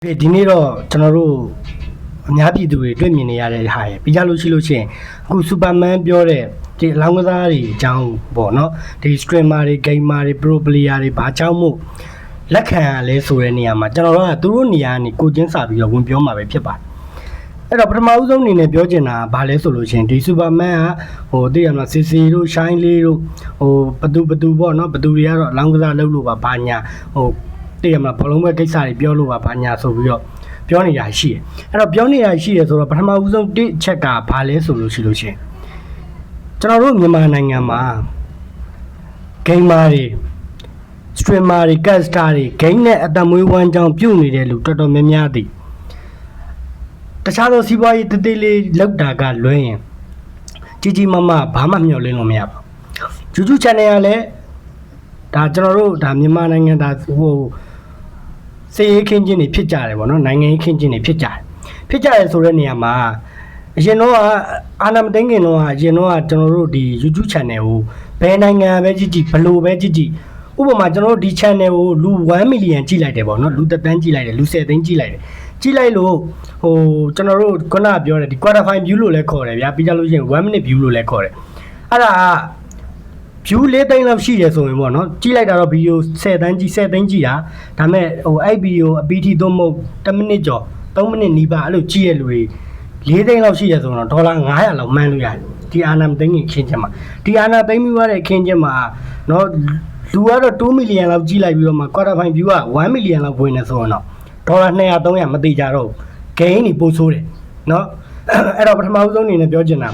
ဒီနေ့တော့ကျွန်တော်တို့အများပြည်သူတွေတွေ့မြင်နေရတဲ့ဟာရယ်ပြီးကြလို့ရှိလို့ရှိရင်အခုစူပါမန်ပြောတဲ့ဒီအလောင်းကစားတွေအကြောင်းပေါ့နော်ဒီ streamer တွေ gamer တွေ pro player တွေဘာကြောင့်မို့လက်ခံရလဲဆိုတဲ့နေရာမှာကျွန်တော်တို့ကသူတို့နေရာကနေကိုချင်းစာပြီးတော့ဝင်ပြောမှာပဲဖြစ်ပါတယ်အဲ့တော့ပထမဦးဆုံးအနေနဲ့ပြောချင်တာကဘာလဲဆိုလို့ရှိရင်ဒီစူပါမန်ကသိရမလား CC တို့ shine လေးတို့ဘသူပေါ့နော်ဘသူတွေကတော့အလောင်းကစားလုပ်လို့ပါဘာညာတည်ရမှာဘလုံးပဲကိစ္စတွေပြောလို့ပါဘာညာဆိုပြီးတော့ပြောနေတာရှိတယ်အဲ့တော့ပြောနေတာရှိတယ်ဆိုတော့ပထမဦးဆုံးတစ်ချက်ကဘာလဲဆိုလို့ရှိလို့ရှင်ကျွန်တော်တို့မြန်မာနိုင်ငံမှာ gamer တွေ streamer တွေ caster တွေ game နဲ့အတမွေးဝမ်းကြောင်းပြုတ်နေတဲ့လူတော်တော်များများသည်တခြားသောစီးပွားရေးတသေးလေးလောက်တာကလွှဲရင်ကြီးမားဘာမှမျှော်လင့်လို့မရပါဘူး YouTube channel ကလည်းဒါကျွန်တော်တို့ဒါမြန်မာနိုင်ငံဒါစေရေးခင်းချင်းတွေဖြစ်ကြတယ်ဗောနော်နိုင်ငံရေးခင်းချင်းတွေဖြစ်ကြတယ်ဆိုတဲ့နေရာမှာအရင်တော့အာနာမသိငင်တော့အရင်တော့ကျွန်တော်တို့ဒီ YouTube channel ကိုဘယ်နိုင်ငံပဲကြည့်ဘလို့ပဲကြည့်ဥပမာကျွန်တော်တို့ဒီ channel ကိုလူ1 million ကြည့်လိုက်တယ်ဗောနော်လူ1 သန်းကြည့်လိုက်တယ်လူ10 သိန်းကြည့်လိုက်တယ်ကြည့်လိုက်လို့ကျွန်တော်တို့ခုနကပြောတယ်ဒီ quarter fine view လို့လည်းခေါ်တယ်ဗျာပြီးကြလို့ရှိရင်1 minute view လို့လည်းခေါ်တယ်အဲ့ဒါview 4 သိန်းလောက်ရှိတယ်ဆိုရင်ပေါ့နော်ကြည့်လိုက်တာတော့ဗီဒီယို10 သိန်းကြည့်တာဒါပေမဲ့အဲ့ဗီဒီယိုအပီတီသို့မဟုတ်10 မိနစ်ကျော်3 မိနစ်နီးပါအဲ့လိုကြည့်ရလူတွေ4 သိန်းလောက်ရှိရဆိုတော့ဒေါ်လာ900လောက်မှန်းလို့ရတယ်ဒီအာနာမသိငင်ခင်းချက်မှာဒီအာနာသိမိသွားတဲ့ခင်းချက်မှာနော်လူကတော့2 million လောက်ကြည့်လိုက်ပြီးတော့မှ quarter fine view က1 million လောက်ဝင်နေဆိုတော့ဒေါ်လာ200 300မသိကြတော့ gain တွေပို့ဆိုးတယ်နော်အဲ့တော့ပထမဦးဆုံးအနေနဲ့ပြောချင်တာ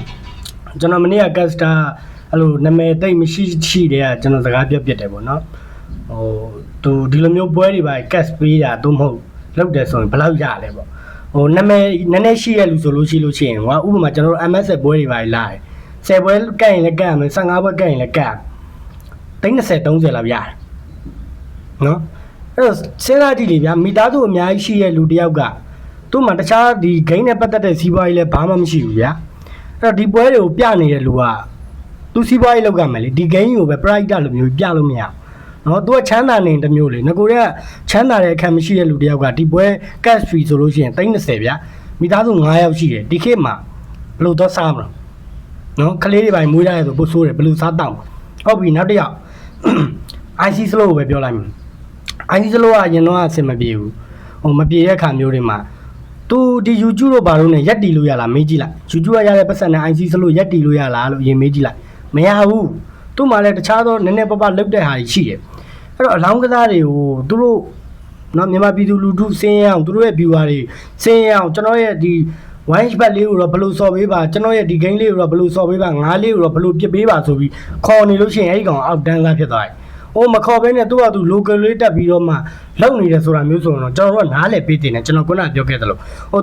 ကျွန်တော်မနေ့က casterအဲ့လိုနာမည်တိတ်မရှိတဲ့ကကျွန်တော်စကားပြောပြတယ်ပေါ့နော်သူဒီလိုမျိုးပွဲတွေပါ cash ပေးတာသို့မဟုတ်လောက်တယ်ဆိုရင်ဘယ်လောက်ရလဲပေါ့နာမည်နည်းနည်းရှိရလူဆိုလို့ရှိလို့ရှိရင်ဥပမာကျွန်တော်တို့ MS ပွဲတွေပါလာတယ်10ပွဲကတ်ရင်လည်းကတ်ရမယ်15ပွဲကတ်ရင်လည်းကတ်သိန်း20 30လောက်ရတယ်နော်အဲ့တော့စဉ်းစားကြည့်လေဗျာမိသားစုအများကြီးရှိတဲ့လူတယောက်ကသူ့မှာတခြားဒီ game နဲ့ပတ်သက်တဲ့စီးပွားရေးလည်းဘာမှမရှိဘူးဗျာအဲ့တော့ဒီပွဲတွေကိုပြနေတဲ့လူကသူစီးပွားရေးလောက်ကမယ်လေဒီ game ကိုပဲ private လိုမျိုးပြလို့မရဘူးနော်သူကချမ်းသာနေတမျိုးလေငကိုတွေကချမ်းသာတဲ့အခက်မရှိတဲ့လူတယောက်ကဒီပွဲ cash fee ဆိုလို့ရှိရင်30ဗျာမိသားစု9ယောက်ရှိတယ်ဒီခေတ်မှာဘယ်လိုတော့စားမလို့နော်ကလေးတွေပိုင်းမွေးရတယ်ဆိုပို့ဆိုးတယ်ဘယ်လိုစားတောင်းဟုတ်ပြီနောက်တစ်ယောက် IC slow ကိုပဲပြောလိုက်မယ် IC slow ကအရင်တော့အဆင်မပြေဘူးမပြေတဲ့အခါမျိုးတွေမှာသူဒီ YouTube တို့ဘာလို့ねရက်တီလို့ရလားမေးကြည့်လိုက် YouTube ကရတဲ့ပတ်စံနဲ့ IC slow ရက်တီလို့ရလားလို့ရင်မေးကြည့်လိုက်မရဘူးသူ့မှာလည်းတခြားသောနည်းနည်းပပလုတ်တဲ့ဟာရှိတယ်အဲ့တော့အလောင်းကစားတွေကိုသူတို့နော်မြန်မာပြည်သူလူထုစင်းရအောင်သူတို့ရဲ့ viewer တွေစင်းရအောင်ကျွန်တော်ရဲ့ဒီ wine back လေးကိုတော့ဘယ်လိုစော်ပေးပါကျွန်တော်ရဲ့ဒီ game လေးကိုတော့ဘယ်လိုစော်ပေးပါငါးလေးကိုတော့ဘယ်လိုပြစ်ပေးပါဆိုပြီးခေါ်နေလို့ရှိရင်အဲ့ဒီကောင်အောက်တန်းစားဖြစ်သွားတယ်မခေါ်ဘဲနဲ့သူကသူ local လေးတက်ပြီးတော့မှလောက်နေတယ်ဆိုတာမျိုးဆိုတော့ကျွန်တော်တို့ကနားလည်ပေးတင်တယ်ကျွန်တော်ခုနကပြောခဲ့သလို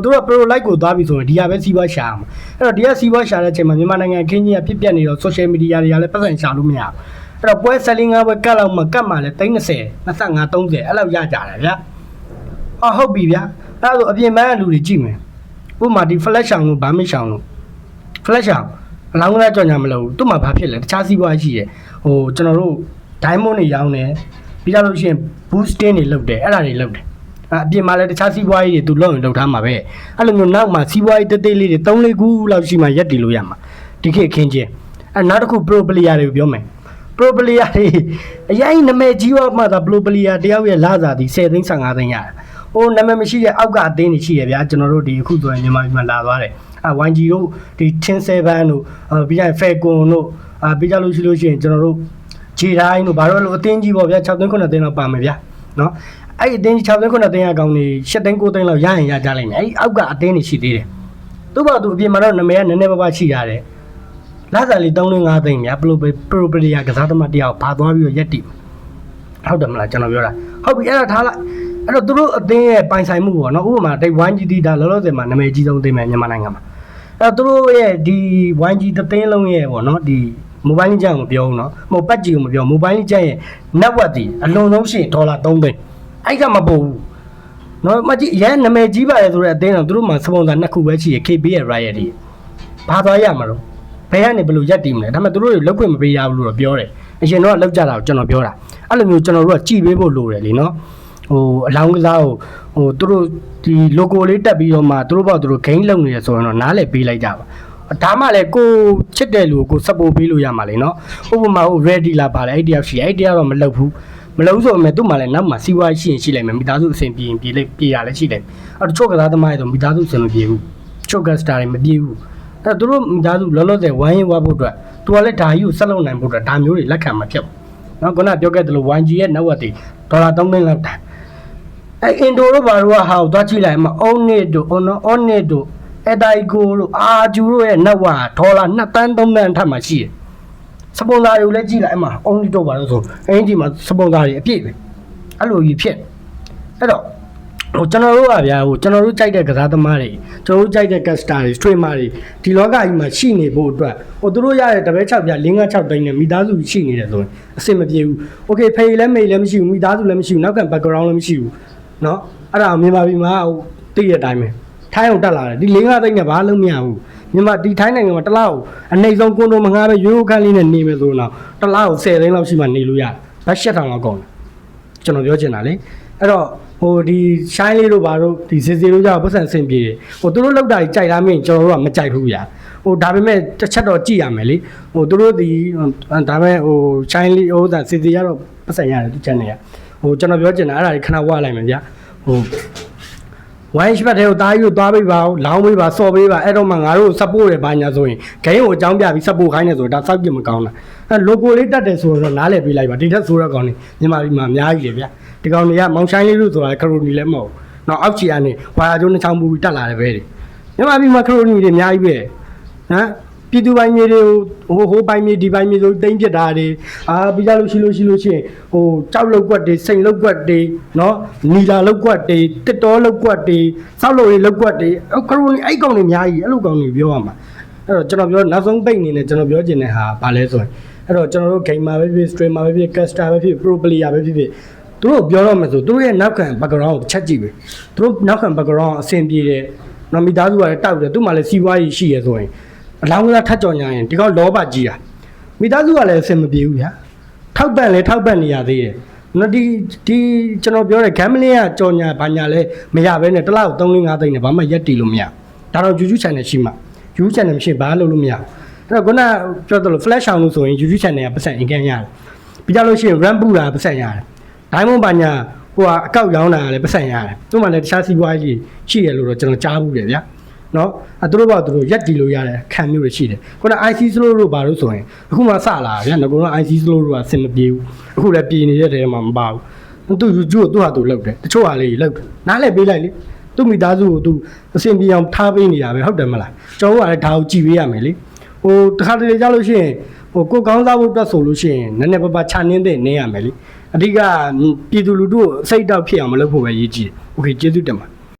သူက pro like ကိုသွားပြီဆိုရင်ဒီဟာပဲစီးပွားရှာအောင်အဲ့တော့ဒီကစီးပွားရှာတဲ့အချိန်မှာမြန်မာနိုင်ငံခင်းကြီးကဖြစ်ပျက်နေတော့ social media တွေကလည်းပတ်စံရှာလို့မရဘူးအဲ့တော့ပွဲ15ပွဲကတ်လောက်မှကတ်မှလည်း30 25 30အဲ့လောက်ရကြတယ်ဗျာဟုတ်ပြီဗျာအဲ့ဒါဆိုအပြင်ပန်းကလူတွေကြည့်မယ်ဥပမာဒီ flash ရှောင်းလို့ဘာမရှောင်းလို့ flash ရှောင်းအလောင်းကလေးကြော်ညာမလို့သူ့မှာဘာဖြစ်လဲတခြားစီးပွားရှိတယ်ကျွန်တော်တို့ diamond တွေရောင်းတယ်ပြီးတော့လို့ရှိရင် boosting တွေလုပ်တယ်အဲ့ဒါတွေလုပ်တယ်အပြင်မှာလည်းတခြားစီးပွားရေးတွေသူလုပ်ရင်လုပ်ထားမှာပဲအဲ့လိုမျိုးနောက်မှာစီးပွားရေးတေးသေးလေးတွေ3-4ခုလောက်ရှိမှရက်တည်လို့ရမှာဒီခေတ်အခင်းချင်းအဲ့နောက်တစ်ခု pro player တွေကိုပြောမယ် pro player တွေအရင်နာမည်ကြီးမှသာ pro player တယောက်ရဲ့လစာဒီ10 သိန်း15 သိန်းရတယ်နာမည်မရှိတဲ့အောက်ကအသင်းတွေရှိရဗျာကျွန်တော်တို့ဒီအခုဆိုရင်မြန်မာပြည်မှာလာသွားတယ်YG တို့ဒီ Tin 7တို့ပြီးကြရင် Falcon တို့ပြီးကြလို့ရှိလို့ရှိရင်ကျွန်တော်တို့ခြေတိုင်းတို့ဘာလို့လို့အသင်းကြီးပေါ့ဗျာ6 သိန်း9 သိန်းလောက်ပါမယ်ဗျာနော်အဲ့ဒီအသင်းကြီး6 သိန်း9 သိန်းအကောင်နေ7 သိန်း9 သိန်းလောက်ရရင်ရကြလိမ့်မယ်အဲ့ဒီအောက်ကအသင်းတွေရှိသေးတယ်သူ့ဘာသူအပြင်မှာတော့နာမည်ကနည်းနည်းပါးပါးရှိရတယ်လစာလေး3 သိန်း5 သိန်းဗျာpro player ကစားသမားတယောက်ဘာသွားပြီးတော့ရက်တိဟုတ်တယ်မလားကျွန်တော်ပြောတာဟုတ်ပြီအဲ့ဒါထားလိုက်အဲ့တော့သူတို့အသင်းရဲ့ပိုင်ဆိုင်မှုပေါ့နော်ဥပမာဒီ 1GT ဒါလောလောဆယ်မှာနာမည်ကြီးဆုံးအသင်းပဲမြန်မာနိုင်ငံမှာအဲ့တော့သူတို့ရဲ့ဒီ 1G သင်းလုံးရဲ့ပေါ့နော်ဒီ mobile ကြီးကြောင်မပြောဘူးနော်ဟိုပတ်ကြီးကိုမပြော mobile ကြီးကျရင် network ဒီအလွန်ဆုံးရှိရင်ဒေါ်လာ3 သိန်းအဲ့ကမပို့ဘူးနော်မကြီးရန်နာမည်ကြီးပါတယ်ဆိုတဲ့အသင်းတော့သူတို့မှာစပွန်ဆာ2 ခုပဲရှိရ KB ရဲ့ Riot တွေဘာသွားရမှာတော့ဘယ်ကနေဘယ်လိုရက်တည်မလဲဒါပေမဲ့သူတို့တွေလောက်ခွင့်မပေးရဘူးလို့တော့ပြောတယ်အရင်တော့လောက်ကြတာကိုကျွန်တော်ပြောတာအဲ့လိုမျိုးကျွန်တော်တို့ကကြည်ပေးဖို့လိုတယ်လीနော် အလောင်းကစားကိုသူတို့ဒီ logo လေးတက်ပြီးတော့မှသူတို့ဘောက်သူတို့ gain လုပ်နေရဆိုရင်တော့နားလည်ပေးလိုက်ကြပါဒါမှလည်းကိုချစ်တဲ့လူကို support ပေးလို့ရမှာလေနော်ဥပမာready လာပါလေအဲ့တရားရှိအဲ့တရားတော့မလုပ်ဘူးမလုပ်ဆိုရင်သူ့မှာလည်းနောက်မှာစီးပွားရှိရင်ရှိလိုက်မယ်မိသားစုအဆင်ပြေရင်ပြေရလည်းရှိလိုက်အဲ့တချို့ကစားသမားတွေဆိုမိသားစုအဆင်မပြေဘူးချို့ကစတာတွေမပြေဘူးအဲ့သူတို့မိသားစုလောလောဆယ်ဝိုင်းရင်ဝါဖို့အတွက်သူကလည်းဒါကြီးကိုဆက်လုပ်နိုင်ဖို့အတွက်ဒါမျိုးတွေလက်ခံမှာဖြစ်နော်ခုနပြောခဲ့သလို YG ရဲ့ network တွေဒေါ်လာ3သိန်းလောက်တန်အဲ့အင်ဒိုတို့ဘာလို့ဟာကိုသွားကြည့်လိုက်မှာ Onit တို့ Onit တို့အဲ့ဒါကြီးကိုတို့အာဂျူတို့ရဲ့ network ဒေါ်လာ2တန်း3တန်းထပ်မှာရှိတယ်စပွန်ဆာတွေကိုလည်းကြည့်လိုက်အမှ Onit တို့ဘာလို့ဆိုအင်ဂျီမှာစပွန်ဆာတွေအပြည့်ပဲအဲ့လိုကြီးဖြစ်အဲ့တော့ကျွန်တော်တို့ကဗျာကျွန်တော်တို့ကြိုက်တဲ့ကစားသမားတွေကျွန်တော်တို့ကြိုက်တဲ့ caster တွေ streamer တွေဒီလောကကြီးမှာရှိနေဖို့အတွက်သူတို့ရတဲ့တပည့်6ပြ5 6တိုင်းနဲ့မိသားစုရှိနေတယ်ဆိုရင်အဆင်မပြေဘူး okay ဖေးလည်းမေးလည်းမရှိဘူးမိသားစုလည်းမရှိဘူးနောက်ကန် background လည်းမရှိဘူးเนาะအဲ့ဒါမြန်မာပြည်မှာသိတဲ့အတိုင်းပဲထိုင်းအောင်တက်လာတယ်ဒီ5 5သိန်းနဲ့ဘာလို့မရဘူးမြန်မာဒီထိုင်းနိုင်ငံမှာတစ်လောက်အနှိမ့်ဆုံးကွန်ဒိုမငါပဲရိုးရိုးခန်းလေးနဲ့နေမယ်ဆိုတော့တစ်လောက်10သိန်းလောက်ရှိမှနေလို့ရတယ်ဘတ်7000လောက်ကုန်တယ်ကျွန်တော်ပြောချင်တာလေအဲ့တော့ဒီရှိုင်းလေးတို့ဘာတို့ဒီစီစီတို့ကြောင့်ပတ်စံဆင်ပြေတယ်သူတို့လောက်တာကြီးကြိုက်လားမင်းကျွန်တော်တို့ကမကြိုက်ဘူးဗျာဒါပေမဲ့တစ်ချက်တော့ကြည့်ရမယ်လေသူတို့ဒီဒါပေမဲ့ရှိုင်းလေးစီစီကတော့ပတ်စံရတယ်သူချန်နေရကျွန်တော်ပြောချင်တာအဲ့ဒါကြီးခဏဝလိုက်မယ်ဗျာဝိုင်းရှ်ဘတ်တွေကိုတားယူသွားပေးပါဦးလောင်းပေးပါစော်ပေးပါအဲ့တော့မှငါတို့ support ရပါညာဆိုရင်ဂိမ်းကိုအကြောင်းပြပြီး support ခိုင်းနေဆိုတော့ဒါစောက်ပြမကောင်းတာအဲ့ logo လေးတက်တယ်ဆိုတော့နားလည်ပေးလိုက်ပါဒီထက်ဆိုတော့ကောင်းနေမြန်မာပြည်မှာအများကြီးလေဗျာဒီကောင်တွေကမောင်ရှိုင်းလေးလို့ဆိုတာခရိုနီလည်းမဟုတ်ဘူးနောက်အောက်ချီကနေဝါယာကျိုးနှချောင်းပူပြီးတက်လာတယ်ပဲဒီမြန်မာပြည်မှာခရိုနီတွေအများကြီးပဲဟမ်ပြည်သူပိုင်းမြေတွေကိုဟိုပိုင်းမြေဒီပိုင်းမြေဆိုတိမ့်ပြစ်တာတွေပြီးကြလို့ရှိရင်ကြောက်လောက်ကွက်တွေစိန်လောက်ကွက်တွေနော်နီလာလောက်ကွက်တွေတစ်တော်လောက်ကွက်တွေစောက်လို့တွေလောက်ကွက်တွေခရိုနီအဲ့ကောင်တွေအများကြီးအဲ့လိုကောင်တွေပြောရမှာအဲ့တော့ကျွန်တော်ပြောနောက်ဆုံးပိတ်အနေနဲ့ကျွန်တော်ပြောချင်တဲ့ဟာဘာလဲဆိုရင်အဲ့တော့ကျွန်တော်တို့ gamer ပဲဖြစ် streamer ပဲဖြစ် caster ပဲဖြစ် pro player ပဲဖြစ်သူတို့ပြောတော့မှဆိုသူတို့ရဲ့နောက်ခံ background ကိုချက်ကြည့်ပဲသူတို့နောက်ခံ background အဆင်ပြေတယ်နော်မိသားစုကလည်းတောက်တယ်သူ့မှာလည်းစီးပွားရေးရှိရဆိုရင်အလောင်းကစားထတ်ကြော်ညာရင်ဒီကောင်လောဘကြီးတာမိသားစုကလည်းအဆင်မပြေဘူးဗျာထောက်ပံ့နေရသေးတယ်နော်ဒီကျွန်တော်ပြောတဲ့ gambling ကကြော်ညာဘာညာလဲမရဘဲနဲ့တစ်လောက်3 5သိန်းနဲ့ဘာမှရက်တီလို့မရဒါတော့ YouTube channel ရှိမှ YouTube channel မရှိဘာလုပ်လို့မရအဲ့တော့ခုနပြောသလို flash အောင်လို့ဆိုရင် YouTube channel ကပတ်စံအင်ကန်ရတယ်ပြီးကြလို့ရှိရင် run ပူတာပတ်စံရတယ်ဒိုင်းမွန်ဘာညာအကောက်ရောင်းတာလည်းပတ်စံရတယ်သူ့မှာလည်းတခြားစီးပွားရေးရှိရလို့တော့ကျွန်တော်ကြားဘူးတယ်ဗျာနော်သူတို့ဘာသူတို့ရက်တီလို့ရတဲ့ခံမျိုးတွေရှိတယ်ခုန IC slow တို့ဘာလို့ဆိုရင်အခုမှစလာဗျာငါကတော့ IC slow တို့ကအဆင်မပြေဘူးအခုလည်းပြေနေတဲ့တဲမှာမပါဘူးသူ YouTube ကိုသူ့ဟာသူလောက်တယ်တချို့ဟာလေးလောက်တယ်နားလည်းပေးလိုက်လေသူ့မိသားစုကိုသူအဆင်ပြေအောင်ထားပေးနေတာပဲဟုတ်တယ်မလားကျွန်တော်ကလည်းဒါကိုကြည့်ပေးရမယ်လေတခါတလေကြားလို့ရှိရင်ကိုကောင်းစားဖို့အတွက်ဆိုလို့ရှိရင်နည်းနည်းပါးပါးခြံနှင်းတဲ့နေရမယ်လေအဓိကပြည်သူလူထုကိုစိတ်တောက်ဖြစ်အောင်မလုပ်ဖို့ပဲရည်ကြည့်တယ်โอเคကျေးဇူးတင်ပါ